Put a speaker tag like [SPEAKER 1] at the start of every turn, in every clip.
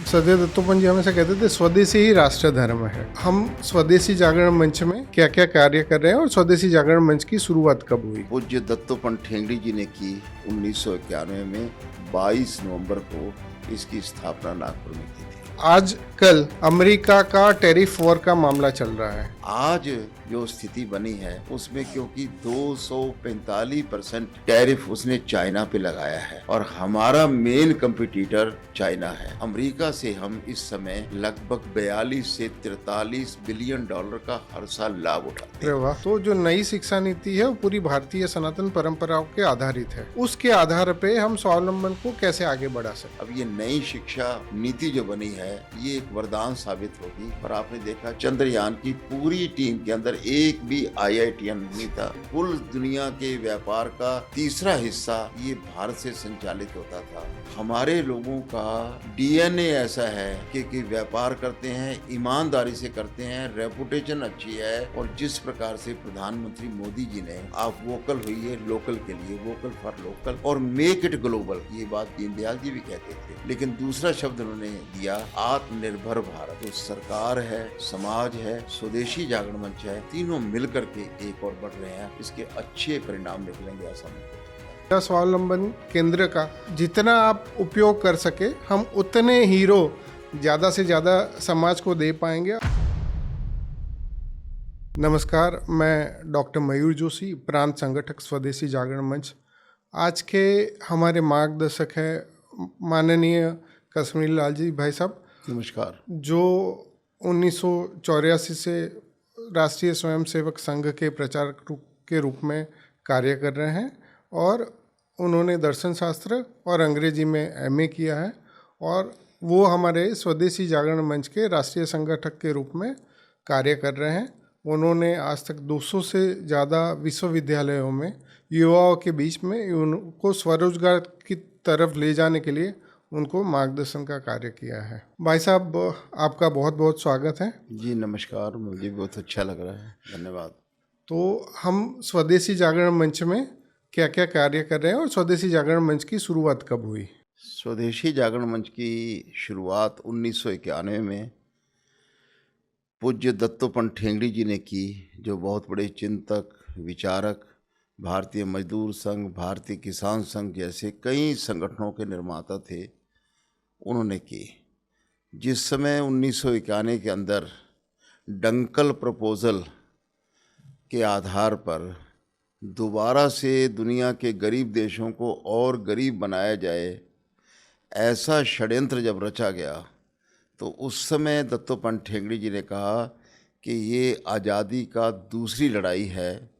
[SPEAKER 1] सदैव दत्तोपंत जी हमेशा कहते थे स्वदेशी ही राष्ट्र धर्म है। हम स्वदेशी जागरण मंच में क्या क्या कार्य कर रहे हैं और स्वदेशी जागरण मंच की शुरुआत कब हुई?
[SPEAKER 2] पूज्य दत्तोपंत ठेंगड़ी जी ने की 1991 में 22 नवंबर को इसकी स्थापना नागपुर में की थी।
[SPEAKER 1] आज कल अमेरिका का टैरिफ वॉर का मामला चल रहा है।
[SPEAKER 2] आज जो स्थिति बनी है उसमें क्योंकि 245% टैरिफ उसने चाइना पे लगाया है और हमारा मेन कंपटीटर चाइना है। अमेरिका से हम इस समय लगभग 42 से 43 बिलियन डॉलर का हर साल लाभ उठाते हैं।
[SPEAKER 1] वाह। तो जो नई शिक्षा नीति है वो पूरी भारतीय सनातन परंपराओं के आधारित है। उसके आधार पे हम स्वावलंबन को कैसे आगे बढ़ा सकते?
[SPEAKER 2] अब ये नई शिक्षा नीति जो बनी है ये एक वरदान साबित होगी। और आपने देखा चंद्रयान की पूरी टीम के अंदर एक भी IITian नहीं था। कुल दुनिया के व्यापार का तीसरा हिस्सा ये भारत से संचालित होता था। हमारे लोगों का DNA ऐसा है कि व्यापार करते हैं, ईमानदारी से करते हैं, रेपुटेशन अच्छी है। और जिस प्रकार से प्रधानमंत्री मोदी जी ने आप वोकल हुई है लोकल के लिए, वोकल फॉर लोकल और मेक इट ग्लोबल, ये बात दीनदयाल जी भी कहते थे। लेकिन दूसरा शब्द उन्होंने दिया आत्मनिर्भर भारत। तो सरकार है, समाज है, स्वदेशी जागरण मंच है, तीनों मिलकर के एक और बढ़ रहे हैं। इसके अच्छे परिणाम निकलेंगे ऐसा मुझे।
[SPEAKER 1] स्वावलंबन केंद्र का जितना आप उपयोग कर सके हम उतने हीरो ज्यादा से ज्यादा समाज को दे पाएंगे। नमस्कार, मैं डॉक्टर मयूर जोशी, प्रांत संगठक स्वदेशी जागरण मंच। आज के हमारे मार्गदर्शक है माननीय कश्मीर लाल जी भाई साहब।
[SPEAKER 2] नमस्कार।
[SPEAKER 1] जो 1984 से राष्ट्रीय स्वयंसेवक संघ के प्रचारक के रूप में कार्य कर रहे हैं और उन्होंने दर्शन शास्त्र और अंग्रेजी में MA किया है और वो हमारे स्वदेशी जागरण मंच के राष्ट्रीय संगठक के रूप में कार्य कर रहे हैं। उन्होंने आज तक 200 से ज़्यादा विश्वविद्यालयों में युवाओं के बीच में उनको स्वरोजगार की तरफ ले जाने के लिए उनको मार्गदर्शन का कार्य किया है। भाई साहब, आपका बहुत बहुत स्वागत है।
[SPEAKER 2] जी नमस्कार, मुझे बहुत अच्छा लग रहा है, धन्यवाद।
[SPEAKER 1] तो हम स्वदेशी जागरण मंच में क्या क्या कार्य कर रहे हैं और स्वदेशी जागरण मंच की शुरुआत कब हुई?
[SPEAKER 2] स्वदेशी जागरण मंच की शुरुआत 1991 में पूज्य दत्तोपंत ठेंगड़ी जी ने की, जो बहुत बड़े चिंतक, विचारक, भारतीय मजदूर संघ, भारतीय किसान संघ जैसे कई संगठनों के निर्माता थे, उन्होंने की। जिस समय 1991 के अंदर डंकल प्रपोजल के आधार पर दोबारा से दुनिया के गरीब देशों को और गरीब बनाया जाए, ऐसा षड्यंत्र जब रचा गया, तो उस समय दत्तोपंत ठेंगड़ी जी ने कहा कि ये आज़ादी का दूसरी लड़ाई है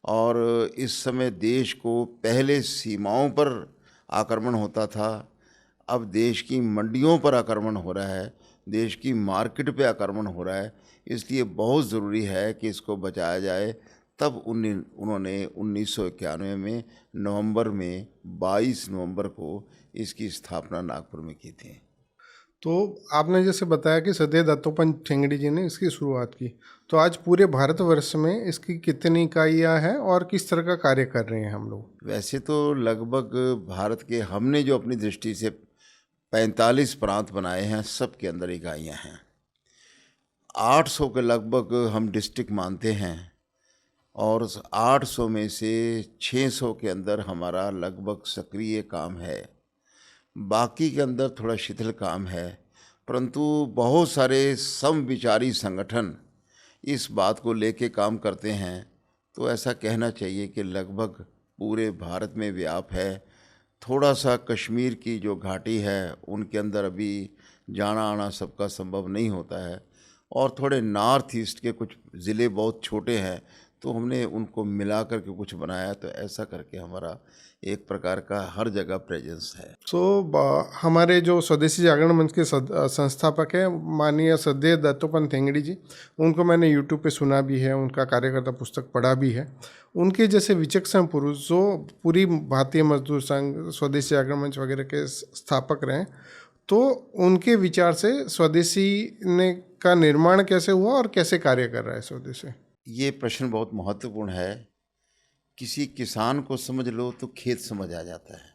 [SPEAKER 2] और इस समय देश को पहले सीमाओं पर आक्रमण होता था, अब देश की मंडियों पर आक्रमण हो रहा है, देश की मार्केट पे आक्रमण हो रहा है। इसलिए बहुत ज़रूरी है कि इसको बचाया जाए। तब उन्होंने 1991 में नवंबर में 22 नवंबर को इसकी स्थापना नागपुर में की थी।
[SPEAKER 1] तो आपने जैसे बताया कि सदैव दत्तोपंत ठेंगड़ी जी ने इसकी शुरुआत की, तो आज पूरे भारतवर्ष में इसकी कितनी इकाइयाँ हैं और किस तरह का कार्य कर रहे हैं हम लोग?
[SPEAKER 2] वैसे तो लगभग भारत के हमने जो अपनी दृष्टि से 45 प्रांत बनाए हैं, सब के अंदर इकाइयाँ हैं। 800 के लगभग हम डिस्ट्रिक्ट मानते हैं और 800 में से 600 के अंदर हमारा लगभग सक्रिय काम है, बाकी के अंदर थोड़ा शिथिल काम है। परंतु बहुत सारे समविचारी संगठन इस बात को लेके काम करते हैं, तो ऐसा कहना चाहिए कि लगभग पूरे भारत में व्याप है। थोड़ा सा कश्मीर की जो घाटी है उनके अंदर अभी जाना आना सबका संभव नहीं होता है और थोड़े नॉर्थ ईस्ट के कुछ ज़िले बहुत छोटे हैं, तो हमने उनको मिला करके कुछ बनाया। तो ऐसा करके हमारा एक प्रकार का हर जगह प्रेजेंस है।
[SPEAKER 1] हमारे जो स्वदेशी जागरण मंच के संस्थापक हैं माननीय सदैव दत्तोपंत ठेंगड़ी जी, उनको मैंने YouTube पे सुना भी है, उनका कार्यकर्ता पुस्तक पढ़ा भी है। उनके जैसे विचक्षण पुरुष जो पूरी भारतीय मजदूर संघ, स्वदेशी जागरण मंच वगैरह के स्थापक रहे, तो उनके विचार से स्वदेशी का निर्माण कैसे हुआ और कैसे कार्य कर रहा है स्वदेशी?
[SPEAKER 2] ये प्रश्न बहुत महत्वपूर्ण है। किसी किसान को समझ लो तो खेत समझ आ जाता है।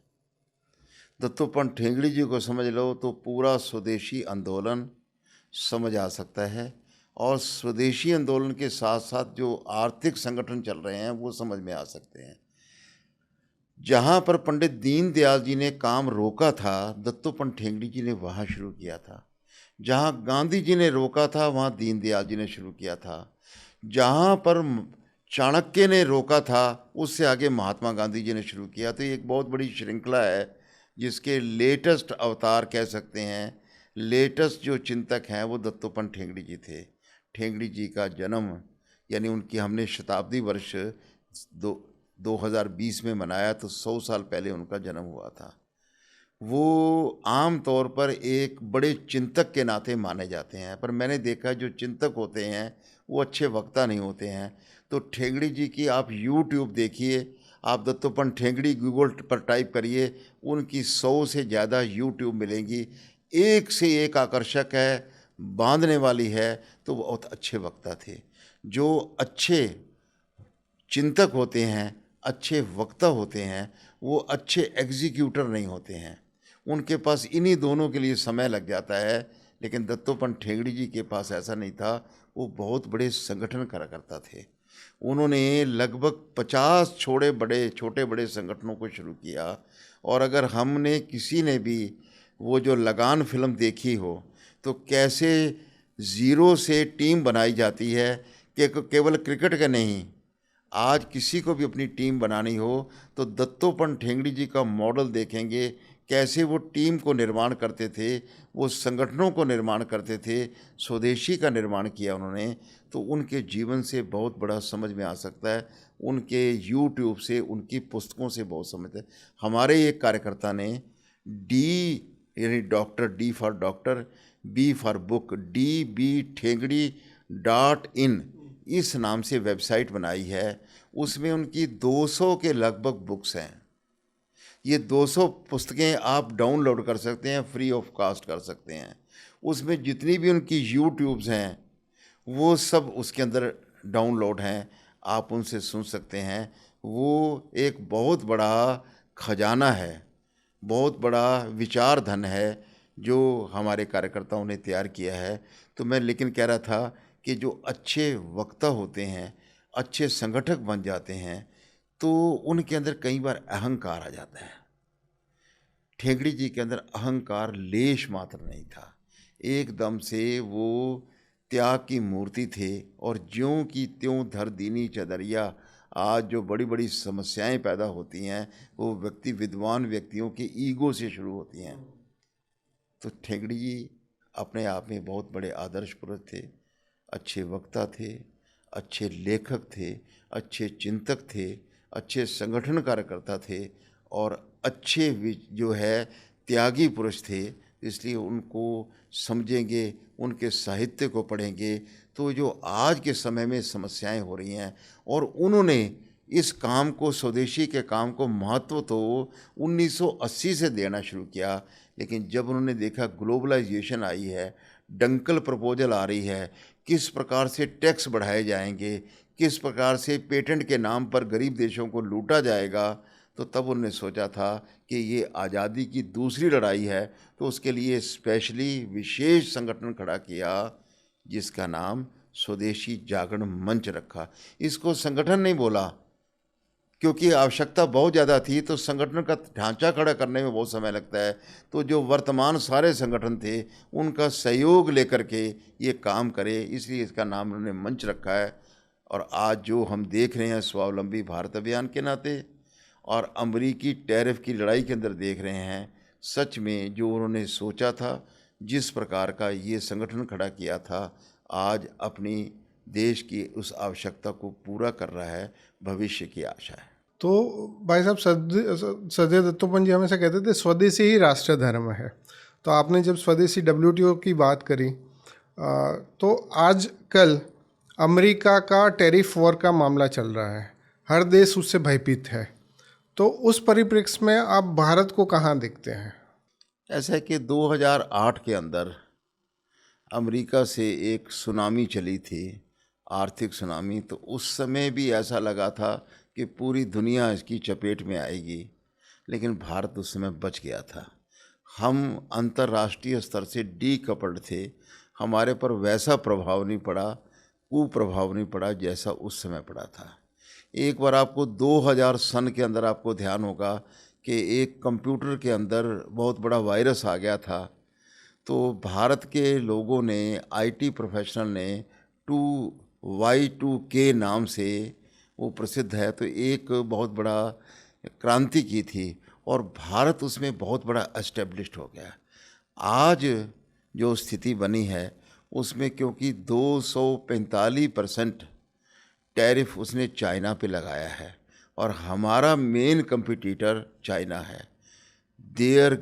[SPEAKER 2] दत्तोपंत ठेंगड़ी जी को समझ लो तो पूरा स्वदेशी आंदोलन समझ आ सकता है, और स्वदेशी आंदोलन के साथ साथ जो आर्थिक संगठन चल रहे हैं वो समझ में आ सकते हैं। जहाँ पर पंडित दीनदयाल जी ने काम रोका था, दत्तोपंत ठेंगड़ी जी ने वहाँ शुरू किया था। जहाँ गांधी जी ने रोका था, वहाँ दीनदयाल जी ने शुरू किया था। जहाँ पर चाणक्य ने रोका था, उससे आगे महात्मा गांधी जी ने शुरू किया। तो ये एक बहुत बड़ी श्रृंखला है जिसके लेटेस्ट अवतार कह सकते हैं, लेटेस्ट जो चिंतक हैं वो दत्तोपंत ठेंगड़ी जी थे। ठेंगड़ी जी का जन्म यानी उनकी हमने शताब्दी वर्ष 2020 में मनाया, तो 100 साल पहले उनका जन्म हुआ था। वो आम तौर पर एक बड़े चिंतक के नाते माने जाते हैं, पर मैंने देखा जो चिंतक होते हैं वो अच्छे वक्ता नहीं होते हैं। तो ठेंगड़ी जी की आप यूट्यूब देखिए, आप दत्तोपंत ठेंगड़ी गूगल पर टाइप करिए, उनकी 100 से ज़्यादा यूट्यूब मिलेंगी। एक से एक आकर्षक है, बांधने वाली है। तो बहुत अच्छे वक्ता थे। जो अच्छे चिंतक होते हैं, अच्छे वक्ता होते हैं, वो अच्छे एग्जीक्यूटर नहीं होते हैं। उनके पास इन्हीं दोनों के लिए समय लग जाता है। लेकिन दत्तोपंत ठेंगड़ी जी के पास ऐसा नहीं था। वो बहुत बड़े संगठन करा करता थे। उन्होंने लगभग 50 छोटे बड़े संगठनों को शुरू किया। और अगर हमने किसी ने भी वो जो लगान फिल्म देखी हो, तो कैसे ज़ीरो से टीम बनाई जाती है, कि केवल क्रिकेट का नहीं, आज किसी को भी अपनी टीम बनानी हो तो दत्तोपंत ठेंगड़ी जी का मॉडल देखेंगे, कैसे वो टीम को निर्माण करते थे, वो संगठनों को निर्माण करते थे, स्वदेशी का निर्माण किया उन्होंने। तो उनके जीवन से बहुत बड़ा समझ में आ सकता है, उनके यूट्यूब से, उनकी पुस्तकों से बहुत समझ है। हमारे एक कार्यकर्ता ने डी यानी doctor, D for doctor, B for book, dbthengdi.in इस नाम से वेबसाइट बनाई है। उसमें उनकी 200 के लगभग बुक्स हैं। ये 200 पुस्तकें आप डाउनलोड कर सकते हैं, फ्री ऑफ कॉस्ट कर सकते हैं। उसमें जितनी भी उनकी यूट्यूब्स हैं वो सब उसके अंदर डाउनलोड हैं, आप उनसे सुन सकते हैं। वो एक बहुत बड़ा खजाना है, बहुत बड़ा विचार धन है जो हमारे कार्यकर्ताओं ने तैयार किया है। तो मैं लेकिन कह रहा था कि जो अच्छे वक्ता होते हैं, अच्छे संगठक बन जाते हैं, तो उनके अंदर कई बार अहंकार आ जाता है। ठेंगड़ी जी के अंदर अहंकार लेश मात्र नहीं था। एकदम से वो त्याग की मूर्ति थे, और ज्यों की त्यों धर दीनी चदरिया। आज जो बड़ी बड़ी समस्याएं पैदा होती हैं वो विद्वान व्यक्तियों के ईगो से शुरू होती हैं। तो ठेंगड़ी जी अपने आप में बहुत बड़े आदर्श पुरुष थे, अच्छे वक्ता थे, अच्छे लेखक थे, अच्छे चिंतक थे, अच्छे संगठन कार्यकर्ता थे, और अच्छे जो है त्यागी पुरुष थे। इसलिए उनको समझेंगे, उनके साहित्य को पढ़ेंगे, तो जो आज के समय में समस्याएं हो रही हैं, और उन्होंने इस काम को, स्वदेशी के काम को महत्व तो 1980 से देना शुरू किया। लेकिन जब उन्होंने देखा ग्लोबलाइजेशन आई है, डंकल प्रपोजल आ रही है, किस प्रकार से टैक्स बढ़ाए जाएंगे, किस प्रकार से पेटेंट के नाम पर गरीब देशों को लूटा जाएगा, तो तब उन्होंने सोचा था कि ये आज़ादी की दूसरी लड़ाई है। तो उसके लिए स्पेशली विशेष संगठन खड़ा किया जिसका नाम स्वदेशी जागरण मंच रखा। इसको संगठन नहीं बोला क्योंकि आवश्यकता बहुत ज़्यादा थी, तो संगठन का ढांचा खड़ा करने में बहुत समय लगता है। तो जो वर्तमान सारे संगठन थे उनका सहयोग लेकर के ये काम करे, इसलिए इसका नाम उन्होंने मंच रखा है। और आज जो हम देख रहे हैं स्वावलंबी भारत अभियान के नाते और अमरीकी टैरिफ की लड़ाई के अंदर देख रहे हैं, सच में जो उन्होंने सोचा था, जिस प्रकार का ये संगठन खड़ा किया था, आज अपनी देश की उस आवश्यकता को पूरा कर रहा है, भविष्य की आशा है।
[SPEAKER 1] तो भाई साहब, सदैव दत्तोपंत जी हमेशा कहते थे स्वदेशी ही राष्ट्र धर्म है। तो आपने जब स्वदेशी WTO की बात करी, तो आजकल अमेरिका का टैरिफ वॉर का मामला चल रहा है, हर देश उससे भयभीत है। तो उस परिप्रेक्ष्य में आप भारत को कहाँ देखते हैं?
[SPEAKER 2] ऐसा है कि 2008 के अंदर अमेरिका से एक सुनामी चली थी, आर्थिक सुनामी। तो उस समय भी ऐसा लगा था कि पूरी दुनिया इसकी चपेट में आएगी। लेकिन भारत उस समय बच गया था। हम अंतर्राष्ट्रीय स्तर से डीकपल्ड थे, हमारे पर वैसा प्रभाव नहीं पड़ा, कुप्रभाव नहीं पड़ा जैसा उस समय पड़ा था। एक बार आपको 2000 सन के अंदर आपको ध्यान होगा कि एक कंप्यूटर के अंदर बहुत बड़ा वायरस आ गया था। तो भारत के लोगों ने, आईटी प्रोफेशनल ने 2Y2K नाम से, वो प्रसिद्ध है, तो एक बहुत बड़ा क्रांति की थी और भारत उसमें बहुत बड़ा एस्टेब्लिश्ड हो गया। आज जो स्थिति बनी है उसमें क्योंकि 245% टैरिफ उसने चाइना पे लगाया है और हमारा मेन कंपटीटर चाइना है। देयर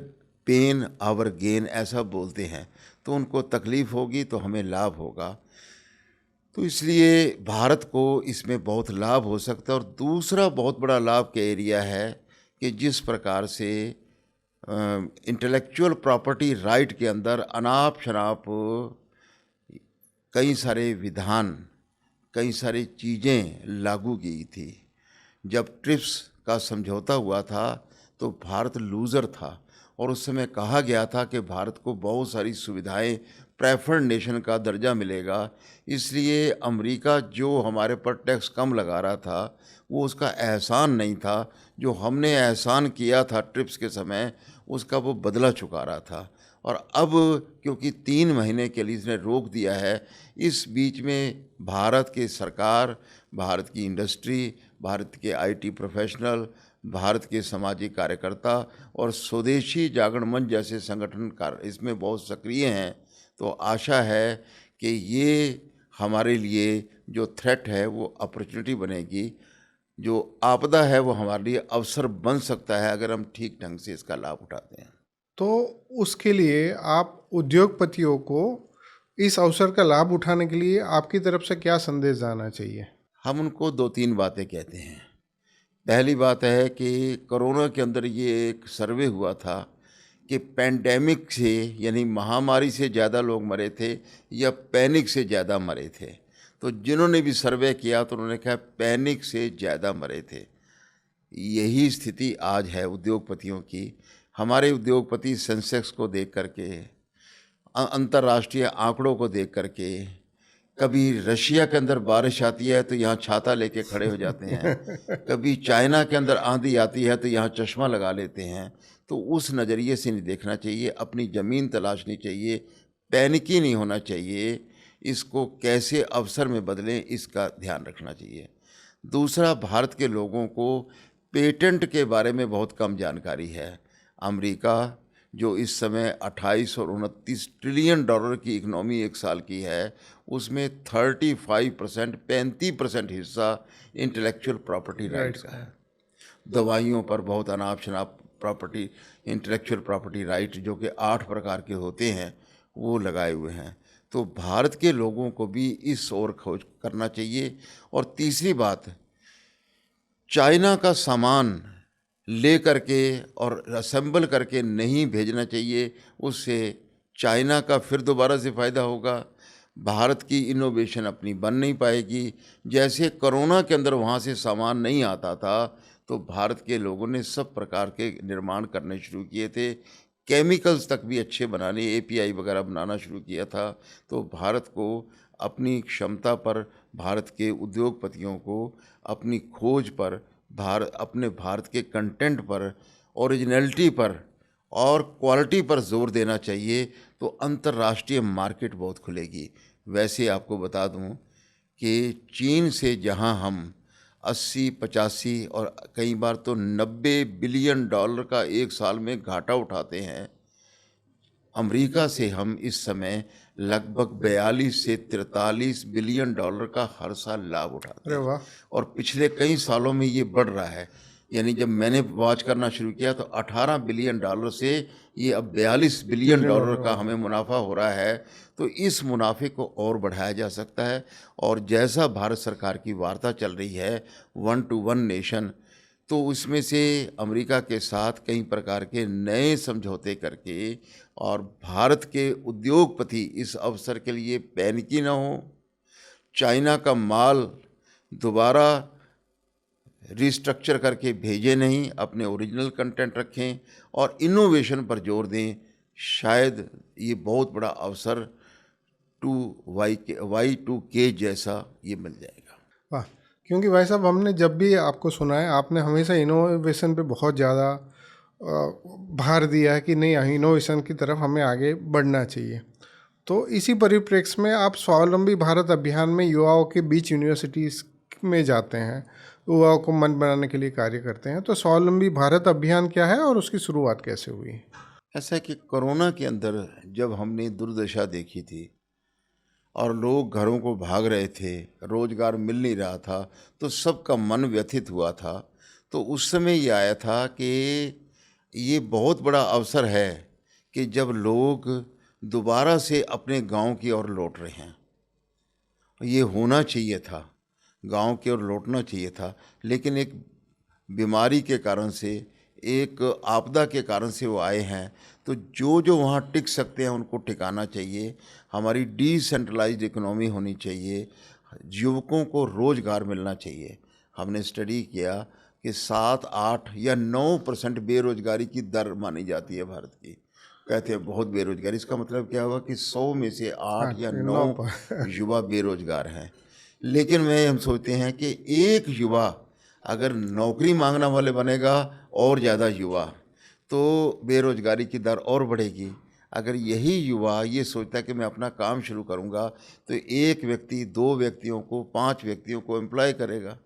[SPEAKER 2] पेन आवर गेन ऐसा बोलते हैं, तो उनको तकलीफ़ होगी तो हमें लाभ होगा। तो इसलिए भारत को इसमें बहुत लाभ हो सकता है। और दूसरा बहुत बड़ा लाभ का एरिया है कि जिस प्रकार से इंटेलेक्चुअल प्रॉपर्टी राइट के अंदर अनाप शनाप कई सारे विधान, कई सारी चीज़ें लागू की थी। जब ट्रिप्स का समझौता हुआ था तो भारत लूज़र था और उस समय कहा गया था कि भारत को बहुत सारी सुविधाएं, प्रेफर्ड नेशन का दर्जा मिलेगा, इसलिए अमेरिका जो हमारे पर टैक्स कम लगा रहा था वो उसका एहसान नहीं था। जो हमने एहसान किया था ट्रिप्स के समय, उसका वो बदला चुका रहा था। और अब क्योंकि 3 महीने के लिए इसने रोक दिया है, इस बीच में भारत की सरकार, भारत की इंडस्ट्री, भारत के आईटी प्रोफेशनल, भारत के सामाजिक कार्यकर्ता और स्वदेशी जागरण मंच जैसे संगठन इसमें बहुत सक्रिय हैं। तो आशा है कि ये हमारे लिए जो थ्रेट है वो अपॉर्चुनिटी बनेगी, जो आपदा है वो हमारे लिए अवसर बन सकता है अगर हम ठीक ढंग से इसका लाभ उठाते हैं।
[SPEAKER 1] तो उसके लिए आप उद्योगपतियों को इस अवसर का लाभ उठाने के लिए आपकी तरफ से क्या संदेश जाना चाहिए?
[SPEAKER 2] हम उनको 2-3 बातें कहते हैं। पहली बात है कि कोरोना के अंदर ये एक सर्वे हुआ था कि पैंडेमिक से, यानी महामारी से ज़्यादा लोग मरे थे या पैनिक से ज़्यादा मरे थे। तो जिन्होंने भी सर्वे किया तो उन्होंने कहा पैनिक से ज़्यादा मरे थे। यही स्थिति आज है उद्योगपतियों की। हमारे उद्योगपति सेंसेक्स को देख करके, अंतर्राष्ट्रीय आंकड़ों को देख करके, कभी रशिया के अंदर बारिश आती है तो यहाँ छाता लेके खड़े हो जाते हैं, कभी चाइना के अंदर आंधी आती है तो यहाँ चश्मा लगा लेते हैं। तो उस नज़रिए से नहीं देखना चाहिए, अपनी ज़मीन तलाशनी चाहिए, पैनिकी नहीं होना चाहिए, इसको कैसे अवसर में बदलें इसका ध्यान रखना चाहिए। दूसरा, भारत के लोगों को पेटेंट के बारे में बहुत कम जानकारी है। अमेरिका जो इस समय 28 और 29 ट्रिलियन डॉलर की इकनॉमी एक साल की है, उसमें 35%, 35% हिस्सा इंटेलेक्चुअल प्रॉपर्टी राइट्स का है। दवाइयों पर बहुत अनाप शनाप प्रॉपर्टी, इंटेलेक्चुअल प्रॉपर्टी राइट जो कि 8 प्रकार के होते हैं वो लगाए हुए हैं। तो भारत के लोगों को भी इस ओर खोज करना चाहिए। और तीसरी बात, चाइना का सामान ले करके और असेंबल करके नहीं भेजना चाहिए, उससे चाइना का फिर दोबारा से फ़ायदा होगा, भारत की इनोवेशन अपनी बन नहीं पाएगी। जैसे कोरोना के अंदर वहाँ से सामान नहीं आता था तो भारत के लोगों ने सब प्रकार के निर्माण करने शुरू किए थे, केमिकल्स तक भी अच्छे बनाने, एपीआई वगैरह बनाना शुरू किया था। तो भारत को अपनी क्षमता पर, भारत के उद्योगपतियों को अपनी खोज पर, अपने भारत के कंटेंट पर, ओरिजिनलिटी पर और क्वालिटी पर जोर देना चाहिए, तो अंतर्राष्ट्रीय मार्केट बहुत खुलेगी। वैसे आपको बता दूं कि चीन से जहां हम 80, 85 और कई बार तो 90 बिलियन डॉलर का एक साल में घाटा उठाते हैं, अमेरिका से हम इस समय लगभग 42 से 43 बिलियन डॉलर का हर साल लाभ उठाते
[SPEAKER 1] अरे
[SPEAKER 2] हैं।
[SPEAKER 1] वाह!
[SPEAKER 2] और पिछले कई सालों में ये बढ़ रहा है। यानी जब मैंने वॉच करना शुरू किया तो 18 बिलियन डॉलर से ये अब 42 बिलियन डॉलर का हमें मुनाफा हो रहा है। तो इस मुनाफे को और बढ़ाया जा सकता है। और जैसा भारत सरकार की वार्ता चल रही है 1 to 1 नेशन, तो उसमें से अमेरिका के साथ कई प्रकार के नए समझौते करके और भारत के उद्योगपति इस अवसर के लिए पैनिकी न हो, चाइना का माल दोबारा रिस्ट्रक्चर करके भेजें नहीं, अपने ओरिजिनल कंटेंट रखें और इनोवेशन पर जोर दें। शायद ये बहुत बड़ा अवसर Y2K जैसा ये मिल जाएगा।
[SPEAKER 1] वाह, क्योंकि भाई साहब हमने जब भी आपको सुना है आपने हमेशा इनोवेशन पे बहुत ज़्यादा भार दिया है कि नहीं, इनोवेशन की तरफ हमें आगे बढ़ना चाहिए। तो इसी परिप्रेक्ष्य में आप स्वावलंबी भारत अभियान में युवाओं के बीच यूनिवर्सिटीज़ में जाते हैं, युवाओं को मन बनाने के लिए कार्य करते हैं। तो स्वावलंबी भारत अभियान क्या है और उसकी शुरुआत कैसे हुई?
[SPEAKER 2] ऐसा है कि कोरोना के अंदर जब हमने दुर्दशा देखी थी और लोग घरों को भाग रहे थे, रोजगार मिल नहीं रहा था, तो सबका मन व्यथित हुआ था। तो उस समय ये आया था कि ये बहुत बड़ा अवसर है कि जब लोग दोबारा से अपने गांव की ओर लौट रहे हैं, ये होना चाहिए था, गांव की ओर लौटना चाहिए था। लेकिन एक बीमारी के कारण से, एक आपदा के कारण से वो आए हैं। तो जो जो वहाँ टिक सकते हैं उनको टिकाना चाहिए। हमारी डिसेंट्रलाइज्ड इकोनॉमी होनी चाहिए, युवकों को रोज़गार मिलना चाहिए। हमने स्टडी किया कि 7, 8 या 9% बेरोजगारी की दर मानी जाती है भारत की। कहते हैं बहुत बेरोजगारी, इसका मतलब क्या हुआ कि 100 में से 8 या 9 युवा बेरोजगार हैं। लेकिन हम सोचते हैं कि एक युवा अगर नौकरी मांगना वाले बनेगा और ज़्यादा युवा, तो बेरोजगारी की दर और बढ़ेगी। अगर यही युवा ये सोचता है कि मैं अपना काम शुरू करूँगा, तो एक व्यक्ति 2 व्यक्तियों को, 5 व्यक्तियों को एम्प्लॉय करेगा,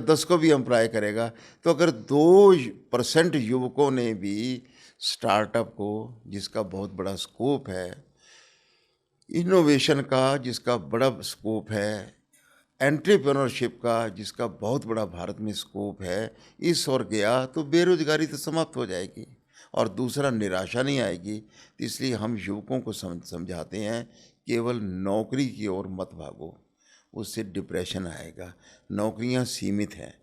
[SPEAKER 2] 10 को भी एम्प्लॉय करेगा। तो अगर 2% युवकों ने भी स्टार्टअप को, जिसका बहुत बड़ा स्कोप है, इनोवेशन का जिसका बड़ा स्कोप है, एंटरप्रेन्योरशिप का जिसका बहुत बड़ा भारत में स्कोप है, इस ओर गया तो बेरोजगारी तो समाप्त हो जाएगी और दूसरा निराशा नहीं आएगी। तो इसलिए हम युवकों को समझाते हैं, केवल नौकरी की ओर मत भागो, उससे डिप्रेशन आएगा। नौकरियां सीमित हैं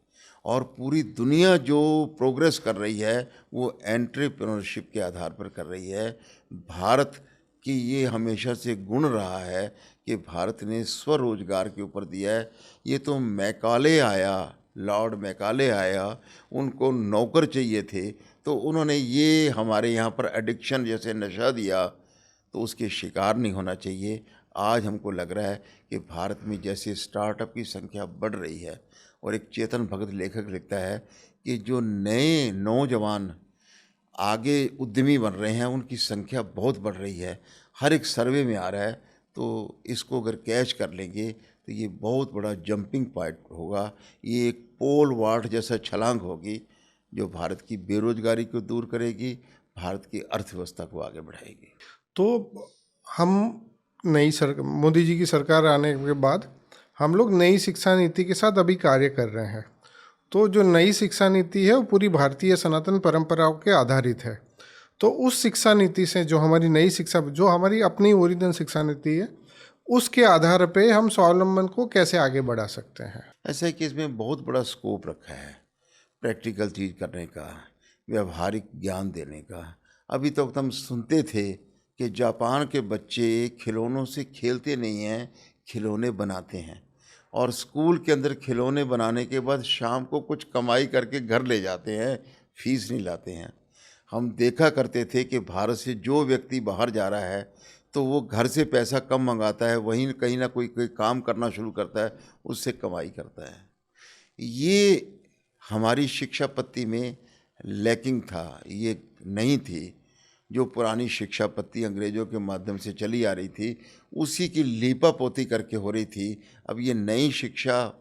[SPEAKER 2] और पूरी दुनिया जो प्रोग्रेस कर रही है वो एंटरप्रेन्योरशिप के आधार पर कर रही है। भारत कि ये हमेशा से गुण रहा है कि भारत ने स्वरोजगार के ऊपर दिया है। ये तो मैकाले आया, लॉर्ड मैकाले आया, उनको नौकर चाहिए थे, तो उन्होंने ये हमारे यहाँ पर एडिक्शन जैसे नशा दिया, तो उसके शिकार नहीं होना चाहिए। आज हमको लग रहा है कि भारत में जैसे स्टार्टअप की संख्या बढ़ रही है, और एक चेतन भगत लेखक लिखता है कि जो नए नौजवान आगे उद्यमी बन रहे हैं उनकी संख्या बहुत बढ़ रही है, हर एक सर्वे में आ रहा है। तो इसको अगर कैच कर लेंगे तो ये बहुत बड़ा जंपिंग पॉइंट होगा, ये एक पोल वाल्ट जैसा छलांग होगी जो भारत की बेरोजगारी को दूर करेगी, भारत की अर्थव्यवस्था को आगे बढ़ाएगी।
[SPEAKER 1] तो हम मोदी जी की सरकार आने के बाद हम लोग नई शिक्षा नीति के साथ अभी कार्य कर रहे हैं। तो जो नई शिक्षा नीति है वो पूरी भारतीय सनातन परंपराओं के आधारित है। तो उस शिक्षा नीति से जो हमारी नई शिक्षा, जो हमारी अपनी ओरिजिनल शिक्षा नीति है, उसके आधार पे हम स्वावलंबन को कैसे आगे बढ़ा सकते हैं?
[SPEAKER 2] ऐसा है कि इसमें बहुत बड़ा स्कोप रखा है, प्रैक्टिकल चीज़ करने का, व्यवहारिक ज्ञान देने का। अभी तक हम सुनते थे कि जापान के बच्चे खिलौनों से खेलते नहीं हैं, खिलौने बनाते हैं, और स्कूल के अंदर खिलौने बनाने के बाद शाम को कुछ कमाई करके घर ले जाते हैं, फीस नहीं लाते हैं। हम देखा करते थे कि भारत से जो व्यक्ति बाहर जा रहा है तो वो घर से पैसा कम मंगाता है, वहीं कहीं ना कोई काम करना शुरू करता है, उससे कमाई करता है। ये हमारी शिक्षा पद्धति में लैकिंग था, ये नहीं थी। जो पुरानी शिक्षा पद्धति अंग्रेज़ों के माध्यम से चली आ रही थी, उसी की लीपापोती करके हो रही थी। अब ये नई शिक्षा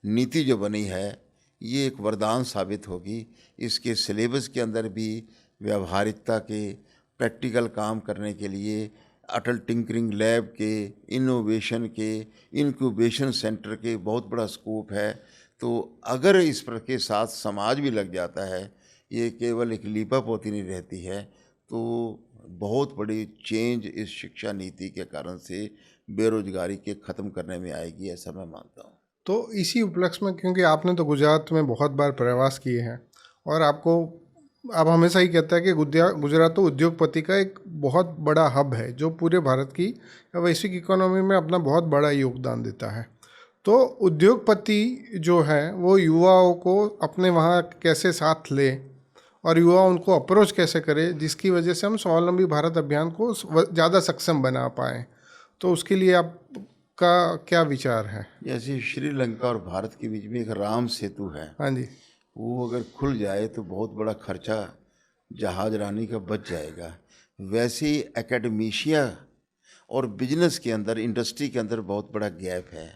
[SPEAKER 2] नीति जो बनी है, ये एक वरदान साबित होगी। इसके सिलेबस के अंदर भी व्यावहारिकता के, प्रैक्टिकल काम करने के लिए अटल टिंकरिंग लैब के, इनोवेशन के, इंक्यूबेशन सेंटर के बहुत बड़ा स्कोप है। तो अगर इस पर के साथ समाज भी लग जाता है, ये केवल एक लीपापोती नहीं रहती है, तो बहुत बड़ी चेंज इस शिक्षा नीति के कारण से बेरोजगारी के ख़त्म करने में आएगी, ऐसा मैं मानता हूँ।
[SPEAKER 1] तो इसी उपलक्ष्य में, क्योंकि आपने तो गुजरात में बहुत बार प्रवास किए हैं और आप हमेशा ही कहता है कि गुजरात तो उद्योगपति का एक बहुत बड़ा हब है जो पूरे भारत की वैश्विक इकोनॉमी में अपना बहुत बड़ा योगदान देता है। तो उद्योगपति जो है वो युवाओं को अपने वहाँ कैसे साथ ले और युवा उनको अप्रोच कैसे करे, जिसकी वजह से हम स्वावलंबी भारत अभियान को ज़्यादा सक्षम बना पाएँ। तो उसके लिए आपका क्या विचार है?
[SPEAKER 2] जैसे श्रीलंका और भारत के बीच में एक राम सेतु है,
[SPEAKER 1] हाँ जी।
[SPEAKER 2] वो अगर खुल जाए तो बहुत बड़ा खर्चा जहाज रानी का बच जाएगा। वैसे ही एकेडमीशिया और बिजनेस के अंदर, इंडस्ट्री के अंदर बहुत बड़ा गैप है।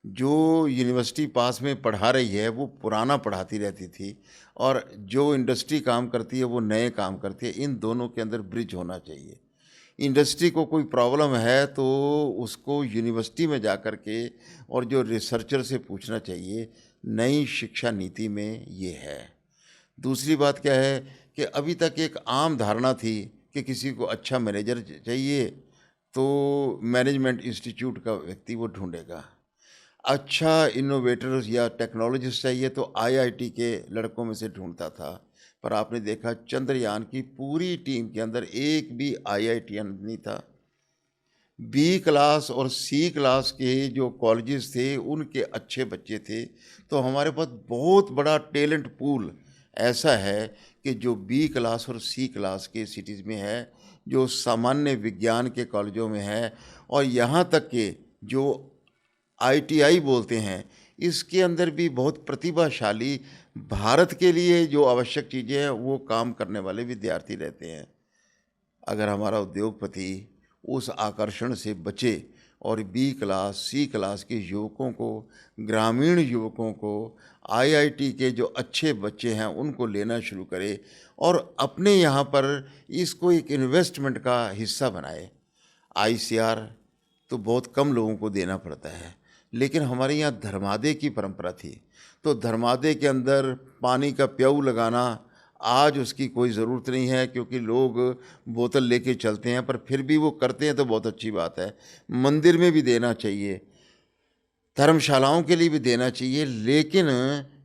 [SPEAKER 2] जो यूनिवर्सिटी पास में पढ़ा रही है वो पुराना पढ़ाती रहती थी, और जो इंडस्ट्री काम करती है वो नए काम करती है। इन दोनों के अंदर ब्रिज होना चाहिए। इंडस्ट्री को कोई प्रॉब्लम है तो उसको यूनिवर्सिटी में जा कर के और जो रिसर्चर से पूछना चाहिए। नई शिक्षा नीति में ये है। दूसरी बात क्या है कि अभी तक एक आम धारणा थी कि किसी को अच्छा मैनेजर चाहिए तो मैनेजमेंट इंस्टीट्यूट का व्यक्ति वो ढूंढेगा। अच्छा इनोवेटर या टेक्नोलॉजिस्ट चाहिए तो आईआईटी के लड़कों में से ढूंढता था। पर आपने देखा चंद्रयान की पूरी टीम के अंदर एक भी आईआईटीएन नहीं था। बी क्लास और सी क्लास के जो कॉलेजेस थे उनके अच्छे बच्चे थे। तो हमारे पास बहुत बड़ा टैलेंट पूल ऐसा है कि जो बी क्लास और सी क्लास के सिटीज़ में है, जो सामान्य विज्ञान के कॉलेजों में है, और यहाँ तक कि जो आईटीआई बोलते हैं, इसके अंदर भी बहुत प्रतिभाशाली, भारत के लिए जो आवश्यक चीज़ें हैं वो काम करने वाले विद्यार्थी रहते हैं। अगर हमारा उद्योगपति उस आकर्षण से बचे और बी क्लास सी क्लास के युवकों को, ग्रामीण युवकों को, आईआईटी के जो अच्छे बच्चे हैं उनको लेना शुरू करे और अपने यहाँ पर इसको एक इन्वेस्टमेंट का हिस्सा बनाए। आईसीआर तो बहुत कम लोगों को देना पड़ता है, लेकिन हमारे यहाँ धर्मादे की परंपरा थी। तो धर्मादे के अंदर पानी का प्याऊ लगाना आज उसकी कोई ज़रूरत नहीं है, क्योंकि लोग बोतल लेके चलते हैं, पर फिर भी वो करते हैं तो बहुत अच्छी बात है। मंदिर में भी देना चाहिए, धर्मशालाओं के लिए भी देना चाहिए, लेकिन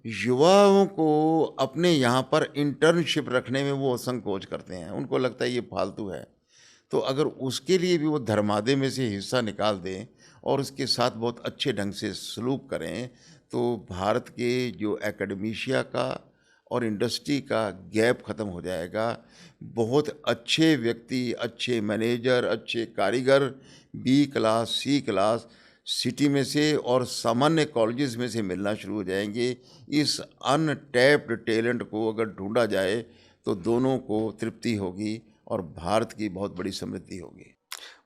[SPEAKER 2] युवाओं को अपने यहाँ पर इंटर्नशिप रखने में वो संकोच करते हैं। उनको लगता है ये फालतू है। तो अगर उसके लिए भी वो धर्मादे में से हिस्सा निकाल दें और उसके साथ बहुत अच्छे ढंग से सलूक करें, तो भारत के जो एकेडमीशिया का और इंडस्ट्री का गैप ख़त्म हो जाएगा। बहुत अच्छे व्यक्ति, अच्छे मैनेजर, अच्छे कारीगर B class C class city में से और सामान्य कॉलेजेस में से मिलना शुरू हो जाएंगे। इस अनटैप्ड टैलेंट को अगर ढूंढा जाए तो दोनों को तृप्ति होगी और भारत की बहुत बड़ी समृद्धि होगी।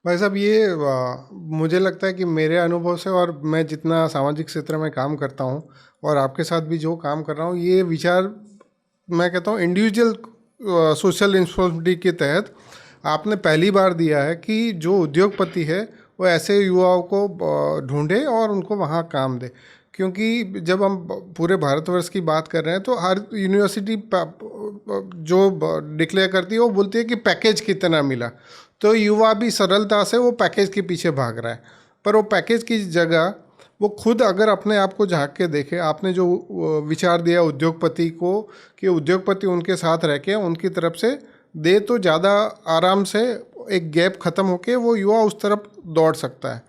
[SPEAKER 1] भाई साहब, ये मुझे लगता है कि मेरे अनुभव से, और मैं जितना सामाजिक क्षेत्र में काम करता हूँ और आपके साथ भी जो काम कर रहा हूँ, ये विचार मैं कहता हूँ इंडिविजुअल सोशल रिस्पॉन्सिबिलिटी के तहत आपने पहली बार दिया है कि जो उद्योगपति है वो ऐसे युवाओं को ढूंढे और उनको वहाँ काम दे। क्योंकि जब हम पूरे भारतवर्ष की बात कर रहे हैं तो हर यूनिवर्सिटी जो डिक्लेयर करती है वो बोलती है कि पैकेज कितना मिला, तो युवा भी सरलता से वो पैकेज के पीछे भाग रहा है। पर वो पैकेज की जगह वो खुद अगर अपने आप को झांक के देखे, आपने जो विचार दिया उद्योगपति को कि उद्योगपति उनके साथ रह के उनकी तरफ से दे, तो ज़्यादा आराम से एक गैप ख़त्म होके वो युवा उस तरफ दौड़ सकता है।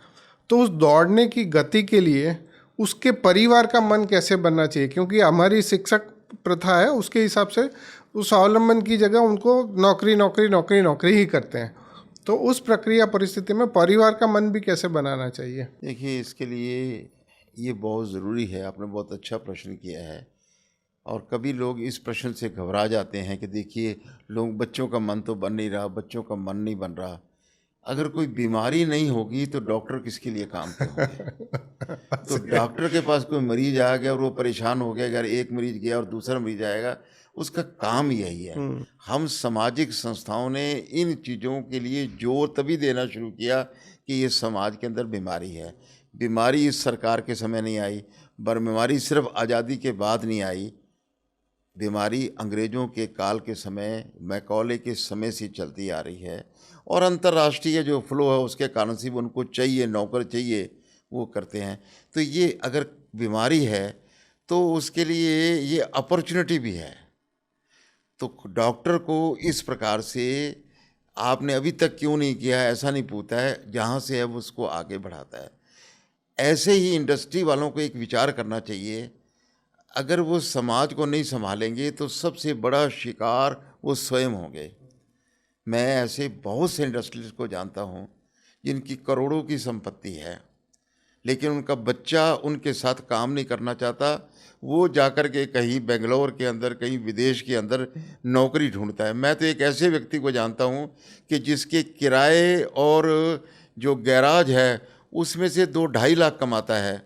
[SPEAKER 1] तो उस दौड़ने की गति के लिए उसके परिवार का मन कैसे बनना चाहिए, क्योंकि हमारी शिक्षक प्रथा है उसके हिसाब से उस स्वावलंबन की जगह उनको नौकरी नौकरी नौकरी नौकरी ही करते हैं। तो उस प्रक्रिया परिस्थिति में परिवार का मन भी कैसे बनाना चाहिए?
[SPEAKER 2] देखिए, इसके लिए ये बहुत ज़रूरी है। आपने बहुत अच्छा प्रश्न किया है। और कभी लोग इस प्रश्न से घबरा जाते हैं कि देखिए, लोग बच्चों का मन तो बन नहीं रहा, बच्चों का मन नहीं बन रहा। अगर कोई बीमारी नहीं होगी तो डॉक्टर किसके लिए काम पे होंगे? तो डॉक्टर के पास कोई मरीज आ गया और वो परेशान हो गया, अगर एक मरीज गया और दूसरा मरीज आएगा, उसका काम यही है। हम सामाजिक संस्थाओं ने इन चीज़ों के लिए जोर तभी देना शुरू किया कि ये समाज के अंदर बीमारी है। बीमारी इस सरकार के समय नहीं आई, बीमारी सिर्फ आज़ादी के बाद नहीं आई। बीमारी अंग्रेज़ों के काल के समय, मैकॉले के समय से चलती आ रही है, और अंतर्राष्ट्रीय जो फ्लो है उसके कारण से भी उनको चाहिए, नौकर चाहिए, वो करते हैं। तो ये अगर बीमारी है तो उसके लिए ये अपॉर्चुनिटी भी है। तो डॉक्टर को इस प्रकार से आपने अभी तक क्यों नहीं किया है ऐसा नहीं पूछता है, जहाँ से है वो उसको आगे बढ़ाता है। ऐसे ही इंडस्ट्री वालों को एक विचार करना चाहिए, अगर वो समाज को नहीं संभालेंगे तो सबसे बड़ा शिकार वो स्वयं होंगे। मैं ऐसे बहुत से इंडस्ट्रियलिस्ट को जानता हूँ जिनकी करोड़ों की संपत्ति है, लेकिन उनका बच्चा उनके साथ काम नहीं करना चाहता। वो जाकर के कहीं बेंगलोर के अंदर, कहीं विदेश के अंदर नौकरी ढूंढता है। मैं तो एक ऐसे व्यक्ति को जानता हूँ कि जिसके किराए और जो गैराज है उसमें से 2-2.5 लाख कमाता है,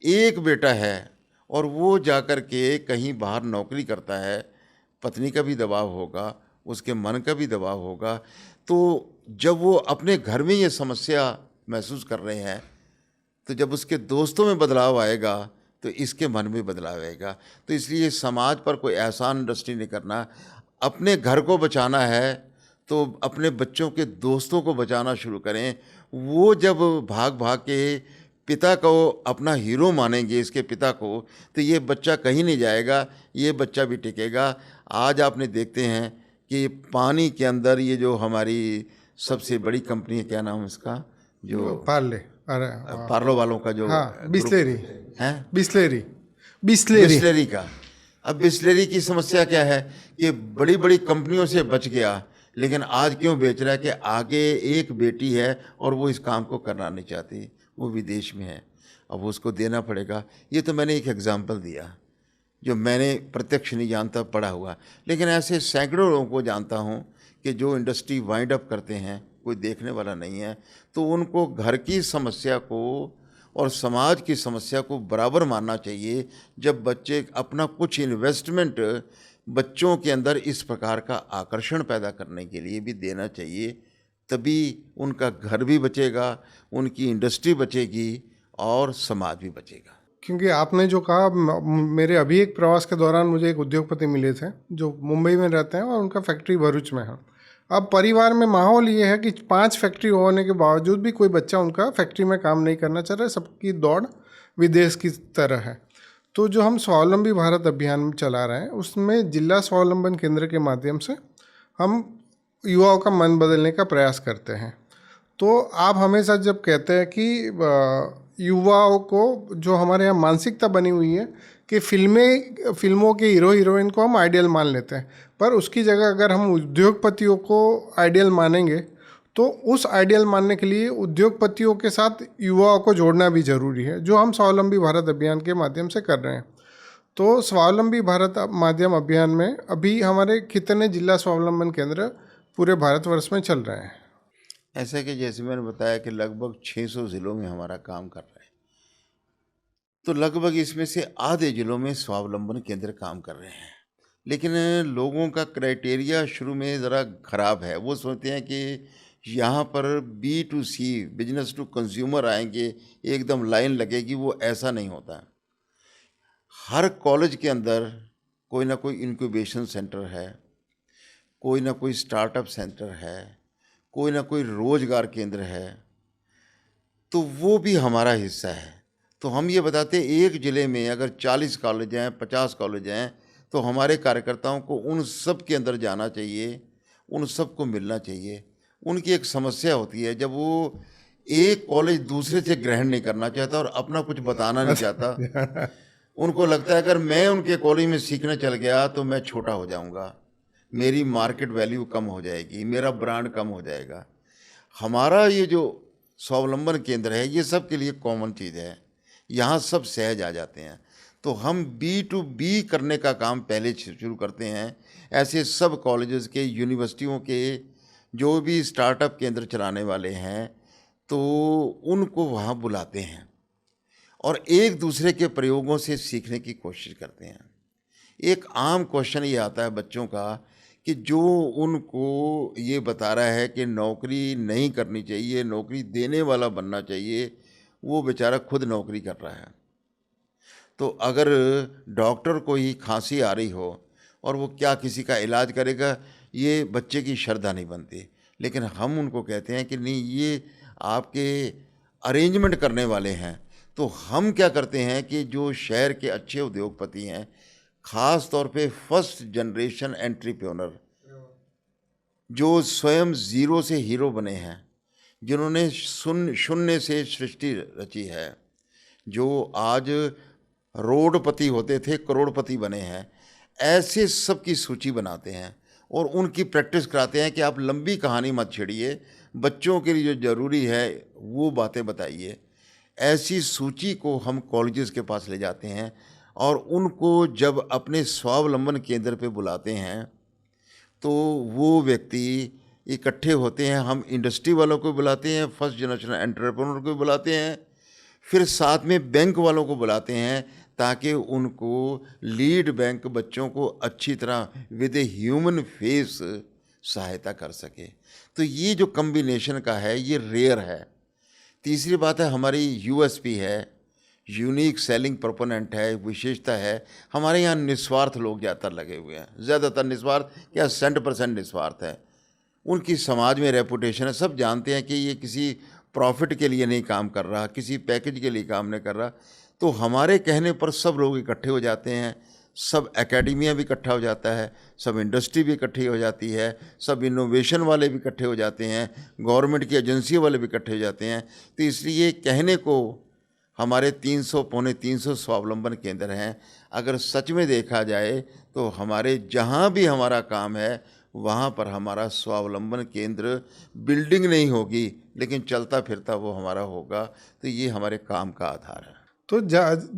[SPEAKER 2] एक बेटा है और वो जाकर के कहीं बाहर नौकरी करता है। पत्नी का भी दबाव होगा, उसके मन का भी दबाव होगा। तो जब वो अपने घर में ये समस्या महसूस कर रहे हैं, तो जब उसके दोस्तों में बदलाव आएगा तो इसके मन में बदलाव आएगा। तो इसलिए समाज पर कोई एहसान इंडस्ट्री नहीं करना। अपने घर को बचाना है तो अपने बच्चों के दोस्तों को बचाना शुरू करें। वो जब भाग भाग के पिता को अपना हीरो मानेंगे, इसके पिता को, तो ये बच्चा कहीं नहीं जाएगा, ये बच्चा भी टिकेगा। आज आपने देखते हैं कि पानी के अंदर ये जो हमारी सबसे बड़ी कंपनी है, क्या नाम है इसका, जो
[SPEAKER 1] पार्ले, अरे
[SPEAKER 2] पार्लो वालों का जो
[SPEAKER 1] हाँ, बिस्लेरी
[SPEAKER 2] है,
[SPEAKER 1] बिस्लेरी
[SPEAKER 2] बिस्लेरी का। अब बिस्लेरी की समस्या क्या है कि बड़ी बड़ी कंपनियों से बच गया, लेकिन आज क्यों बेच रहा है कि आगे एक बेटी है और वो इस काम को करना नहीं चाहती, वो विदेश में है, अब उसको देना पड़ेगा। ये तो मैंने एक एग्जाम्पल दिया जो मैंने प्रत्यक्ष नहीं जानता, पढ़ा हुआ। लेकिन ऐसे सैकड़ों लोगों को जानता हूँ कि जो इंडस्ट्री वाइंड अप करते हैं, कोई देखने वाला नहीं है। तो उनको घर की समस्या को और समाज की समस्या को बराबर मानना चाहिए। जब बच्चे अपना कुछ इन्वेस्टमेंट बच्चों के अंदर इस प्रकार का आकर्षण पैदा करने के लिए भी देना चाहिए, तभी उनका घर भी बचेगा, उनकी इंडस्ट्री बचेगी और समाज भी बचेगा।
[SPEAKER 1] क्योंकि आपने जो कहा, मेरे अभी एक प्रवास के दौरान मुझे एक उद्योगपति मिले थे जो मुंबई में रहते हैं और उनका फैक्ट्री भरूच में है। अब परिवार में माहौल ये है कि 5 फैक्ट्री होने के बावजूद भी कोई बच्चा उनका फैक्ट्री में काम नहीं करना चाह रहा है, सबकी दौड़ विदेश की तरह है। तो जो हम स्वावलंबी भारत अभियान चला रहे हैं, उसमें जिला स्वावलंबन केंद्र के माध्यम से हम युवाओं का मन बदलने का प्रयास करते हैं। तो आप हमेशा जब कहते हैं कि युवाओं को, जो हमारे यहाँ मानसिकता बनी हुई है कि फिल्मों के हीरो हीरोइन को हम आइडियल मान लेते हैं, पर उसकी जगह अगर हम उद्योगपतियों को आइडियल मानेंगे तो उस आइडियल मानने के लिए उद्योगपतियों के साथ युवाओं को जोड़ना भी ज़रूरी है, जो हम स्वावलंबी भारत अभियान के माध्यम से कर रहे हैं। तो स्वावलंबी भारत माध्यम अभियान में अभी हमारे कितने जिला स्वावलंबन केंद्र पूरे भारतवर्ष में चल रहे हैं?
[SPEAKER 2] ऐसा कि जैसे मैंने बताया कि लगभग 600 ज़िलों में हमारा काम कर रहा है। तो लगभग इसमें से आधे ज़िलों में स्वावलंबन केंद्र काम कर रहे हैं। लेकिन लोगों का क्राइटेरिया शुरू में ज़रा ख़राब है। वो सोचते हैं कि यहाँ पर B2C, बिजनेस टू कंज्यूमर आएंगे, एकदम लाइन लगेगी। वो ऐसा नहीं होता। हर कॉलेज के अंदर कोई ना कोई इंक्यूबेशन सेंटर है, कोई ना कोई स्टार्टअप सेंटर है, कोई ना कोई रोजगार केंद्र है। तो वो भी हमारा हिस्सा है। तो हम ये बताते हैं, एक ज़िले में अगर 40 कॉलेज हैं, 50 कॉलेज हैं, तो हमारे कार्यकर्ताओं को उन सब के अंदर जाना चाहिए, उन सब को मिलना चाहिए। उनकी एक समस्या होती है, जब वो एक कॉलेज दूसरे से ग्रहण नहीं करना चाहता और अपना कुछ बताना नहीं चाहता। उनको लगता है अगर मैं उनके कॉलेज में सीखने चल गया तो मैं छोटा हो जाऊंगा, मेरी मार्केट वैल्यू कम हो जाएगी, मेरा ब्रांड कम हो जाएगा। हमारा ये जो स्वावलंबन केंद्र है, ये सब के लिए कॉमन चीज़ है। यहाँ सब सहज आ जाते हैं। तो हम B2B करने का काम पहले शुरू करते हैं। ऐसे सब कॉलेजेस के, यूनिवर्सिटियों के जो भी स्टार्टअप केंद्र चलाने वाले हैं, तो उनको वहाँ बुलाते हैं और एक दूसरे के प्रयोगों से सीखने की कोशिश करते हैं। एक आम क्वेश्चन ये आता है बच्चों का कि जो उनको ये बता रहा है कि नौकरी नहीं करनी चाहिए, नौकरी देने वाला बनना चाहिए, वो बेचारा खुद नौकरी कर रहा है। तो अगर डॉक्टर को ही खांसी आ रही हो और वो क्या किसी का इलाज करेगा, ये बच्चे की श्रद्धा नहीं बनती। लेकिन हम उनको कहते हैं कि नहीं, ये आपके अरेंजमेंट करने वाले हैं। तो हम क्या करते हैं कि जो शहर के अच्छे उद्योगपति हैं, ख़ास तौर पे फर्स्ट जनरेशन एंटरप्रेन्योर, जो स्वयं ज़ीरो से हीरो बने हैं, जिन्होंने शून्य से सृष्टि रची है, जो आज रोडपति होते थे करोड़पति बने हैं, ऐसे सब की सूची बनाते हैं और उनकी प्रैक्टिस कराते हैं कि आप लंबी कहानी मत छेड़िए, बच्चों के लिए जो ज़रूरी है वो बातें बताइए। ऐसी सूची को हम कॉलेजेस के पास ले जाते हैं और उनको जब अपने स्वावलंबन केंद्र पे बुलाते हैं तो वो व्यक्ति इकट्ठे होते हैं। हम इंडस्ट्री वालों को बुलाते हैं, फर्स्ट जनरेशन एंटरप्रेन्योर को बुलाते हैं, फिर साथ में बैंक वालों को बुलाते हैं ताकि उनको लीड बैंक बच्चों को अच्छी तरह विद ए ह्यूमन फेस सहायता कर सके। तो ये जो कम्बिनेशन का है ये रेयर है। तीसरी बात है, हमारी यूएसपी है, यूनिक सेलिंग प्रोपोनेंट है, विशेषता है, हमारे यहाँ निस्वार्थ लोग ज़्यादातर लगे हुए हैं। ज़्यादातर निस्वार्थ क्या 100% निस्वार्थ है। उनकी समाज में रेपुटेशन है, सब जानते हैं कि ये किसी प्रॉफिट के लिए नहीं काम कर रहा, किसी पैकेज के लिए काम नहीं कर रहा। तो हमारे कहने पर सब लोग इकट्ठे हो जाते हैं, सब एकेडमिया भी इकट्ठा हो जाता है, सब इंडस्ट्री भी इकट्ठी हो जाती है, सब इनोवेशन वाले भी इकट्ठे हो जाते हैं, गवर्नमेंट की एजेंसियों वाले भी इकट्ठे हो जाते हैं। तो इसलिए कहने को हमारे 300 पौने 300 स्वावलंबन केंद्र हैं। अगर सच में देखा जाए तो हमारे जहाँ भी हमारा काम है वहाँ पर हमारा स्वावलंबन केंद्र बिल्डिंग नहीं होगी लेकिन चलता फिरता वो हमारा होगा। तो ये हमारे काम का आधार है।
[SPEAKER 1] तो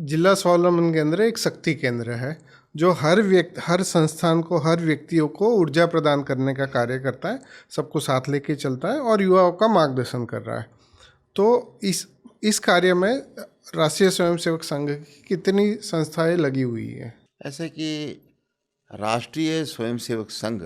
[SPEAKER 1] जिला स्वावलंबन केंद्र एक शक्ति केंद्र है जो हर संस्थान को, हर व्यक्तियों को ऊर्जा प्रदान करने का कार्य करता है, सबको साथ लेके चलता है और युवाओं का मार्गदर्शन कर रहा है। तो इस कार्य में राष्ट्रीय स्वयंसेवक संघ की कितनी संस्थाएं लगी हुई हैं?
[SPEAKER 2] ऐसे कि राष्ट्रीय स्वयंसेवक संघ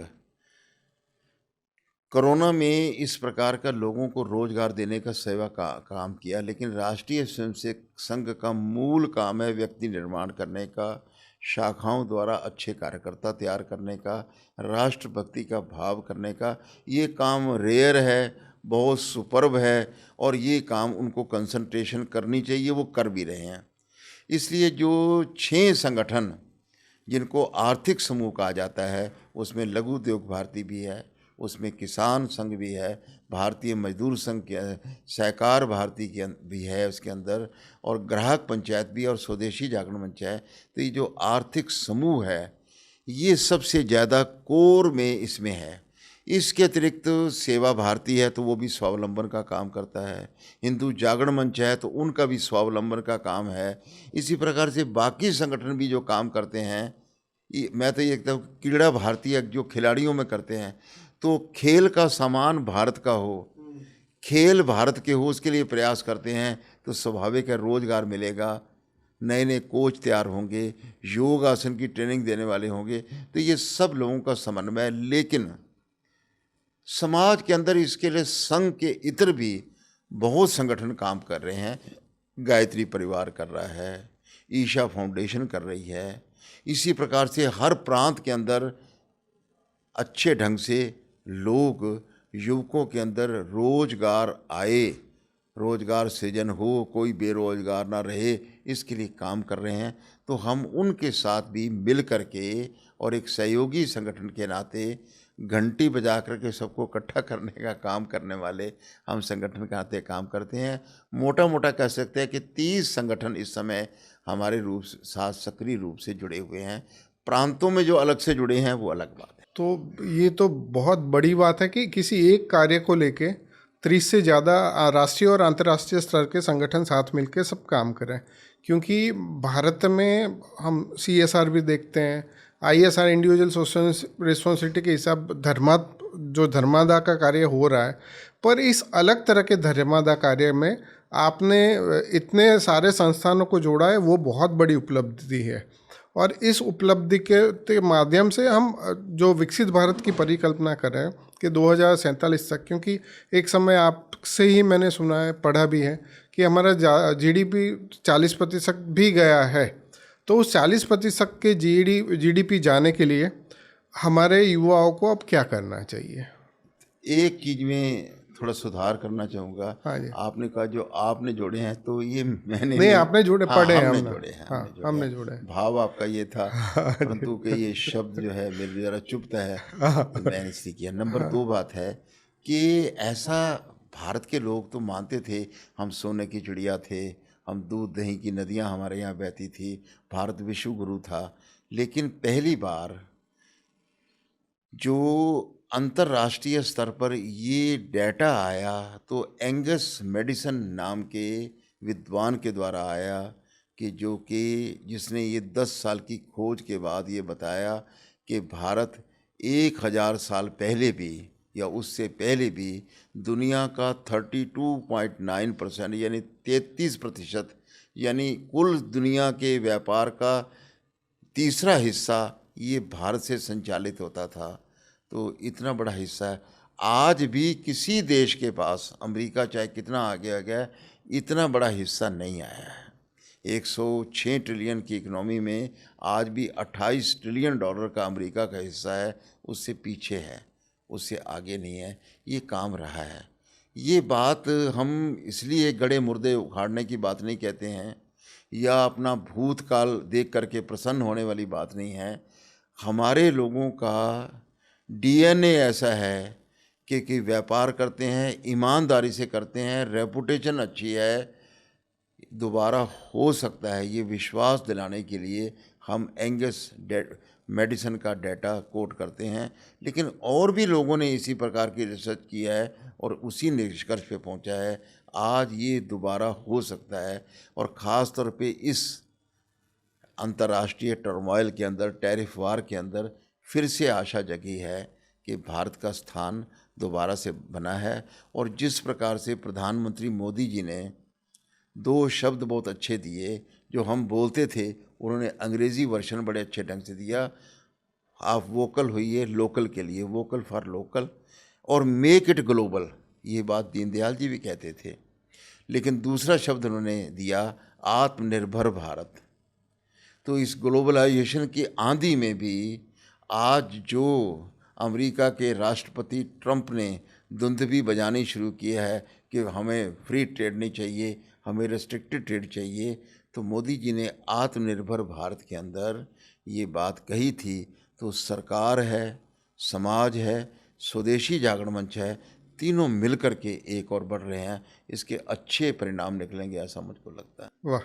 [SPEAKER 2] कोरोना में इस प्रकार का लोगों को रोजगार देने का सेवा का काम किया, लेकिन राष्ट्रीय स्वयंसेवक संघ का मूल काम है व्यक्ति निर्माण करने का, शाखाओं द्वारा अच्छे कार्यकर्ता तैयार करने का, राष्ट्रभक्ति का भाव करने का। ये काम रेयर है, बहुत सुपर्ब है और ये काम उनको कंसंट्रेशन करनी चाहिए, वो कर भी रहे हैं। इसलिए जो 6 संगठन जिनको आर्थिक समूह कहा जाता है उसमें लघु उद्योग भारती भी है, उसमें किसान संघ भी है, भारतीय मजदूर संघ के, सहकार भारती के भी है उसके अंदर, और ग्राहक पंचायत भी और स्वदेशी जागरण मंच है। तो ये जो आर्थिक समूह है ये सबसे ज़्यादा कोर में इसमें है। इसके अतिरिक्त सेवा भारती है तो वो भी स्वावलंबन का काम करता है, हिंदू जागरण मंच है तो उनका भी स्वावलंबन का काम है। इसी प्रकार से बाकी संगठन भी जो काम करते हैं, मैं तो ये कहता हूँ क्रीड़ा भारती जो खिलाड़ियों में करते हैं, तो खेल का सामान भारत का हो, खेल भारत के हो, उसके लिए प्रयास करते हैं तो स्वाभाविक है रोजगार मिलेगा, नए नए कोच तैयार होंगे, योग आसन की ट्रेनिंग देने वाले होंगे। तो ये सब लोगों का समन्वय है। लेकिन समाज के अंदर इसके लिए संघ के इतर भी बहुत संगठन काम कर रहे हैं। गायत्री परिवार कर रहा है, ईशा फाउंडेशन कर रही है। इसी प्रकार से हर प्रांत के अंदर अच्छे ढंग से लोग, युवकों के अंदर रोजगार आए, रोजगार सृजन हो, कोई बेरोजगार ना रहे, इसके लिए काम कर रहे हैं। तो हम उनके साथ भी मिल कर के और एक सहयोगी संगठन के नाते घंटी बजा करके सबको इकट्ठा करने का काम करने वाले हम संगठन के नाते काम करते हैं। मोटा मोटा कह सकते हैं कि 30 संगठन इस समय हमारे रूप साथ सक्रिय रूप से जुड़े हुए हैं। प्रांतों में जो अलग से जुड़े हैं वो अलग बात है।
[SPEAKER 1] तो ये तो बहुत बड़ी बात है कि किसी एक कार्य को लेके 30 से ज़्यादा राष्ट्रीय और अंतर्राष्ट्रीय स्तर के संगठन साथ मिलकर सब काम करें। क्योंकि भारत में हम CSR भी देखते हैं, ISR इंडिविजुअल सोशल रिस्पॉन्सिबिलिटी के हिसाब धर्मादा का कार्य हो रहा है, पर इस अलग तरह के धर्मादा कार्य में आपने इतने सारे संस्थानों को जोड़ा है, वो बहुत बड़ी उपलब्धि है। और इस उपलब्धि के माध्यम से हम जो विकसित भारत की परिकल्पना कर रहे हैं कि 2047 तक, क्योंकि एक समय आपसे ही मैंने सुना है, पढ़ा भी है कि हमारा GDP 40% भी गया है। तो उस 40% के GDP जाने के लिए हमारे युवाओं को अब क्या करना चाहिए?
[SPEAKER 2] एक चीज़ में थोड़ा सुधार करना चाहूँगा।
[SPEAKER 1] हाँ जी।
[SPEAKER 2] आपने कहा जो आपने जोड़े हैं, तो ये मैंने
[SPEAKER 1] नहीं, आपने जोड़े,
[SPEAKER 2] हाँ,
[SPEAKER 1] पढ़े हैं
[SPEAKER 2] हमने
[SPEAKER 1] हमने।
[SPEAKER 2] जोड़े हैं,
[SPEAKER 1] हाँ, हमने जोड़े हैं।
[SPEAKER 2] भाव आपका ये था, परंतु कि ये शब्द जो है मेरे ज़रा चुभता है तो मैंने इसलिए किया। नंबर 2 बात है कि ऐसा भारत के लोग तो मानते थे हम सोने की चिड़िया थे, हम दूध दही की नदियां हमारे यहाँ बहती थी, भारत विश्व गुरु था। लेकिन पहली बार जो अंतर्राष्ट्रीय स्तर पर ये डेटा आया तो एंगस मेडिसन नाम के विद्वान के द्वारा आया, कि जिसने ये 10 साल की खोज के बाद ये बताया कि भारत 1000 साल पहले भी या उससे पहले भी दुनिया का 32.9% यानी 33%, यानी कुल दुनिया के व्यापार का तीसरा हिस्सा ये भारत से संचालित होता था। तो इतना बड़ा हिस्सा है, आज भी किसी देश के पास, अमेरिका चाहे कितना आगे आ गया, इतना बड़ा हिस्सा नहीं आया है। 106 ट्रिलियन की इकनॉमी में आज भी 28 ट्रिलियन डॉलर का अमेरिका का हिस्सा है, उससे पीछे है, उससे आगे नहीं है। ये काम रहा है। ये बात हम इसलिए गड़े मुर्दे उखाड़ने की बात नहीं कहते हैं या अपना भूतकाल देख करके प्रसन्न होने वाली बात नहीं है। हमारे लोगों का डीएनए ऐसा है कि व्यापार करते हैं, ईमानदारी से करते हैं, रेपुटेशन अच्छी है, दोबारा हो सकता है, ये विश्वास दिलाने के लिए हम एंगस मेडिसन का डेटा कोट करते हैं। लेकिन और भी लोगों ने इसी प्रकार की रिसर्च किया है और उसी निष्कर्ष पे पहुंचा है, आज ये दोबारा हो सकता है। और ख़ास तौर पे इस अंतर्राष्ट्रीय टर्मोइल के अंदर, टैरिफ वार के अंदर फिर से आशा जगी है कि भारत का स्थान दोबारा से बना है। और जिस प्रकार से प्रधानमंत्री मोदी जी ने 2 शब्द बहुत अच्छे दिए जो हम बोलते थे, उन्होंने अंग्रेज़ी वर्जन बड़े अच्छे ढंग से दिया, आप वोकल होइए लोकल के लिए, वोकल फॉर लोकल, और मेक इट ग्लोबल। ये बात दीनदयाल जी भी कहते थे। लेकिन दूसरा शब्द उन्होंने दिया, आत्मनिर्भर भारत। तो इस ग्लोबलाइजेशन की आंधी में भी आज जो अमेरिका के राष्ट्रपति ट्रंप ने धुंधभी बजानी शुरू किया है कि हमें फ्री ट्रेड नहीं चाहिए, हमें रेस्ट्रिक्टेड ट्रेड चाहिए, तो मोदी जी ने आत्मनिर्भर भारत के अंदर ये बात कही थी। तो सरकार है, समाज है, स्वदेशी जागरण मंच है, तीनों मिलकर के एक और बढ़ रहे हैं। इसके अच्छे परिणाम निकलेंगे ऐसा मुझको लगता है।
[SPEAKER 1] वाह।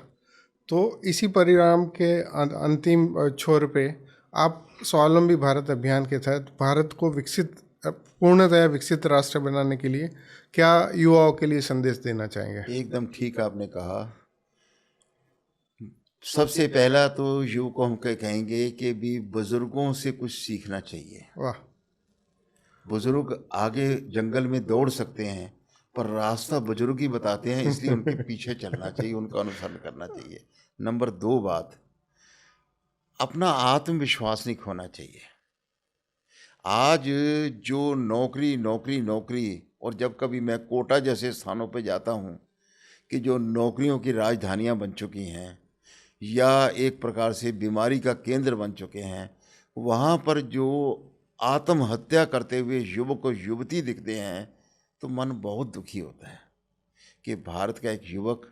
[SPEAKER 1] तो इसी परिणाम के अंतिम छोर पे आप स्वावलंबी भारत अभियान के तहत भारत को पूर्णतया विकसित राष्ट्र बनाने के लिए क्या युवाओं के लिए संदेश देना चाहेंगे?
[SPEAKER 2] एकदम ठीक आपने कहा। सबसे पहला तो युवा को हम कहेंगे कि भी बुजुर्गों से कुछ सीखना चाहिए।
[SPEAKER 1] वाह।
[SPEAKER 2] बुजुर्ग आगे जंगल में दौड़ सकते हैं पर रास्ता बुजुर्ग ही बताते हैं, इसलिए उनके पीछे चलना चाहिए, उनका अनुसरण करना चाहिए। नंबर 2 बात, अपना आत्मविश्वास नहीं खोना चाहिए। आज जो नौकरी नौकरी नौकरी, और जब कभी मैं कोटा जैसे स्थानों पर जाता हूँ कि जो नौकरियों की राजधानियाँ बन चुकी हैं या एक प्रकार से बीमारी का केंद्र बन चुके हैं, वहाँ पर जो आत्महत्या करते हुए युवक और युवती दिखते हैं तो मन बहुत दुखी होता है कि भारत का एक युवक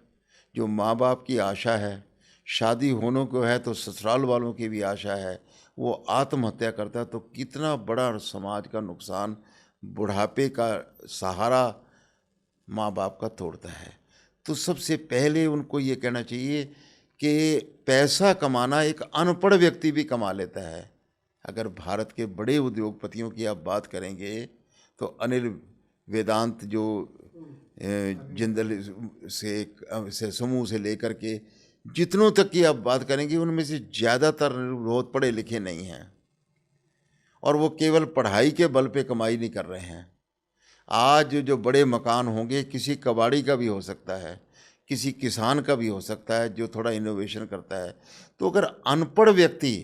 [SPEAKER 2] जो माँ बाप की आशा है, शादी होने को है तो ससुराल वालों की भी आशा है, वो आत्महत्या करता है तो कितना बड़ा समाज का नुकसान, बुढ़ापे का सहारा माँ बाप का तोड़ता है। तो सबसे पहले उनको ये कहना चाहिए कि पैसा कमाना एक अनपढ़ व्यक्ति भी कमा लेता है। अगर भारत के बड़े उद्योगपतियों की आप बात करेंगे तो अनिल वेदांत जो जिंदल से समूह से लेकर के जितनों तक की आप बात करेंगे, उनमें से ज़्यादातर बहुत पढ़े लिखे नहीं हैं और वो केवल पढ़ाई के बल पे कमाई नहीं कर रहे हैं। आज जो बड़े मकान होंगे किसी कबाड़ी का भी हो सकता है, किसी किसान का भी हो सकता है जो थोड़ा इनोवेशन करता है। तो अगर अनपढ़ व्यक्ति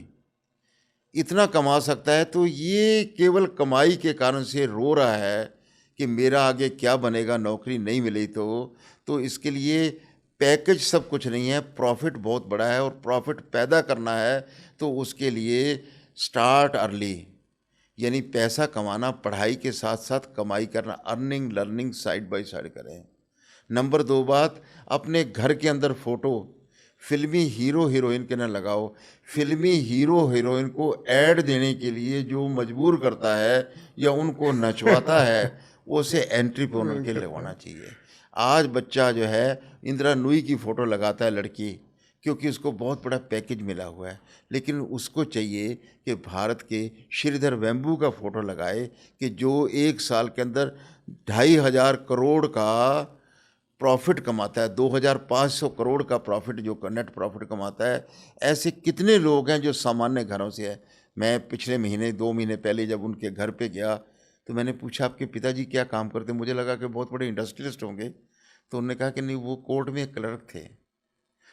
[SPEAKER 2] इतना कमा सकता है तो ये केवल कमाई के कारण से रो रहा है कि मेरा आगे क्या बनेगा, नौकरी नहीं मिली तो इसके लिए पैकेज सब कुछ नहीं है, प्रॉफिट बहुत बड़ा है और प्रॉफिट पैदा करना है तो उसके लिए स्टार्ट अर्ली, यानी पैसा कमाना, पढ़ाई के साथ साथ कमाई करना, earning learning side by side करें। नंबर 2 बात, अपने घर के अंदर फ़ोटो फिल्मी हीरो हीरोइन के न लगाओ। फिल्मी हीरो हीरोइन को ऐड देने के लिए जो मजबूर करता है या उनको नचवाता है, वो उसे एंट्री पे उनके लगवाना चाहिए। आज बच्चा जो है इंदिरा नूई की फ़ोटो लगाता है लड़की, क्योंकि उसको बहुत बड़ा पैकेज मिला हुआ है, लेकिन उसको चाहिए कि भारत के श्रीधर वेम्बू का फ़ोटो लगाए कि जो 1 साल के अंदर 2,500 करोड़ का प्रॉफिट कमाता है, 2,500 करोड़ का प्रॉफिट जो नेट प्रॉफिट कमाता है। ऐसे कितने लोग हैं जो सामान्य घरों से है। मैं पिछले महीने 2 महीने पहले जब उनके घर पे गया तो मैंने पूछा आपके पिताजी क्या काम करते हैं? मुझे लगा कि बहुत बड़े इंडस्ट्रियलिस्ट होंगे, तो उन्होंने कहा कि नहीं, वो कोर्ट में क्लर्क थे,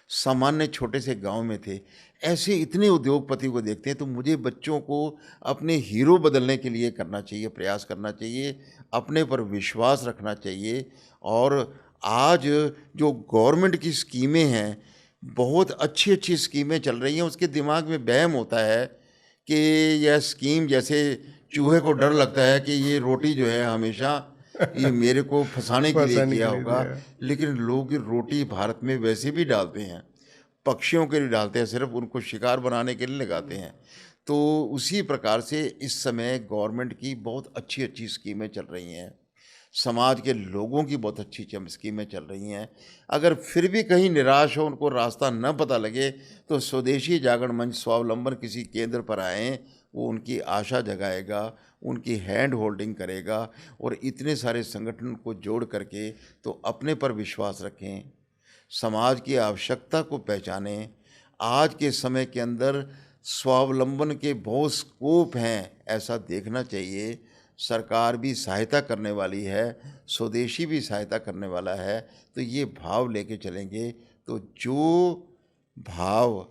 [SPEAKER 2] सामान्य छोटे से गांव में थे। ऐसे इतने उद्योगपति को देखते हैं, तो मुझे बच्चों को अपने हीरो बदलने के लिए करना चाहिए, प्रयास करना चाहिए, अपने पर विश्वास रखना चाहिए। और आज जो गवर्नमेंट की स्कीमें हैं, बहुत अच्छी अच्छी स्कीमें चल रही हैं, उसके दिमाग में वहम होता है कि यह स्कीम जैसे चूहे को डर लगता है कि ये रोटी जो है हमेशा ये मेरे को फंसाने के लिए
[SPEAKER 1] फंसाने
[SPEAKER 2] किया
[SPEAKER 1] के लिए
[SPEAKER 2] होगा।
[SPEAKER 1] दिया है।
[SPEAKER 2] लेकिन लोग रोटी भारत में वैसे भी डालते हैं, पक्षियों के लिए डालते हैं, सिर्फ उनको शिकार बनाने के लिए लगाते हैं। तो उसी प्रकार से इस समय गवर्नमेंट की बहुत अच्छी अच्छी स्कीमें चल रही हैं, समाज के लोगों की बहुत अच्छी स्कीमें चल रही हैं। अगर फिर भी कहीं निराश हो, उनको रास्ता न पता लगे, तो स्वदेशी जागरण मंच स्वावलंबन किसी केंद्र पर आएँ, वो उनकी आशा जगाएगा, उनकी हैंड होल्डिंग करेगा और इतने सारे संगठन को जोड़ करके तो अपने पर विश्वास रखें, समाज की आवश्यकता को पहचानें। आज के समय के अंदर स्वावलंबन के बहुत स्कोप हैं, ऐसा देखना चाहिए। सरकार भी सहायता करने वाली है, स्वदेशी भी सहायता करने वाला है। तो ये भाव लेके चलेंगे तो जो भाव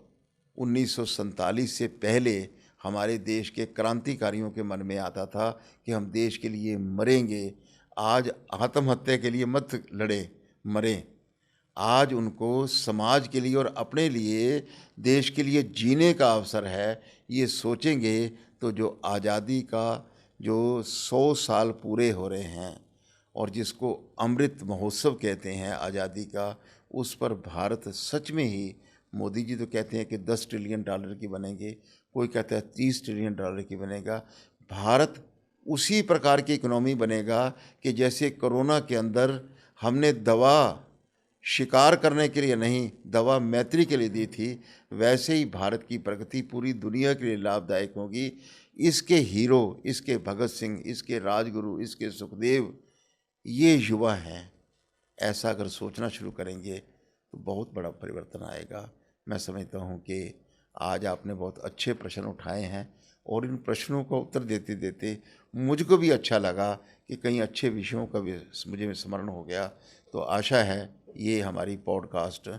[SPEAKER 2] 1947 से पहले हमारे देश के क्रांतिकारियों के मन में आता था कि हम देश के लिए मरेंगे, आज आत्महत्या के लिए मत लड़े मरें, आज उनको समाज के लिए और अपने लिए, देश के लिए जीने का अवसर है। ये सोचेंगे तो जो आज़ादी का जो 100 साल पूरे हो रहे हैं और जिसको अमृत महोत्सव कहते हैं आज़ादी का, उस पर भारत सच में ही, मोदी जी तो कहते हैं कि 10 ट्रिलियन डॉलर की बनेंगे, कोई कहता है 30 ट्रिलियन डॉलर की बनेगा। भारत उसी प्रकार की इकोनॉमी बनेगा कि जैसे कोरोना के अंदर हमने दवा शिकार करने के लिए नहीं, दवा मैत्री के लिए दी थी, वैसे ही भारत की प्रगति पूरी दुनिया के लिए लाभदायक होगी। इसके हीरो, इसके भगत सिंह, इसके राजगुरु, इसके सुखदेव, ये युवा हैं। ऐसा अगर सोचना शुरू करेंगे तो बहुत बड़ा परिवर्तन आएगा। मैं समझता हूँ कि आज आपने बहुत अच्छे प्रश्न उठाए हैं और इन प्रश्नों का उत्तर देते देते मुझको भी अच्छा लगा कि कई अच्छे विषयों का भी मुझे स्मरण हो गया। तो आशा है ये हमारी पॉडकास्ट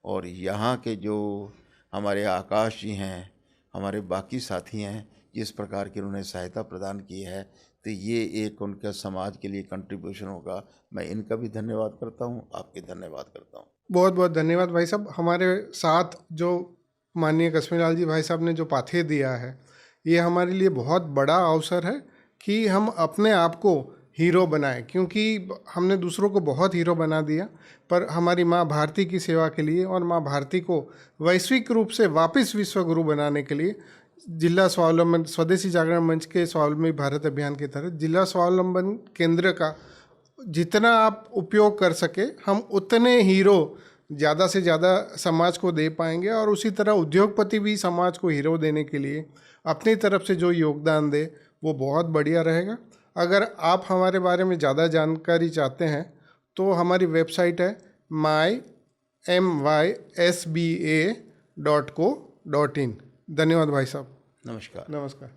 [SPEAKER 2] और यहाँ के जो हमारे आकाश जी हैं, हमारे बाकी साथी हैं, जिस प्रकार की उन्होंने सहायता प्रदान की है, तो ये एक उनका समाज के लिए कंट्रीब्यूशन होगा। मैं इनका भी धन्यवाद करता हूँ, आपके धन्यवाद करता हूँ।
[SPEAKER 1] बहुत बहुत धन्यवाद भाई साहब। हमारे साथ जो माननीय कश्मीरलाल जी भाई साहब ने जो पाथेय दिया है, ये हमारे लिए बहुत बड़ा अवसर है कि हम अपने आप को हीरो बनाएं, क्योंकि हमने दूसरों को बहुत हीरो बना दिया, पर हमारी माँ भारती की सेवा के लिए और माँ भारती को वैश्विक रूप से वापस विश्व गुरु बनाने के लिए जिला स्वावलंबन स्वदेशी जागरण मंच के स्वावलंबी भारत अभियान के तहत जिला स्वावलंबन केंद्र का जितना आप उपयोग कर सके, हम उतने हीरो ज़्यादा से ज़्यादा समाज को दे पाएंगे। और उसी तरह उद्योगपति भी समाज को हीरो देने के लिए अपनी तरफ से जो योगदान दे, वो बहुत बढ़िया रहेगा। अगर आप हमारे बारे में ज़्यादा जानकारी चाहते हैं तो हमारी वेबसाइट है mysba.co.in। धन्यवाद भाई साहब।
[SPEAKER 2] नमस्कार।
[SPEAKER 1] नमस्कार।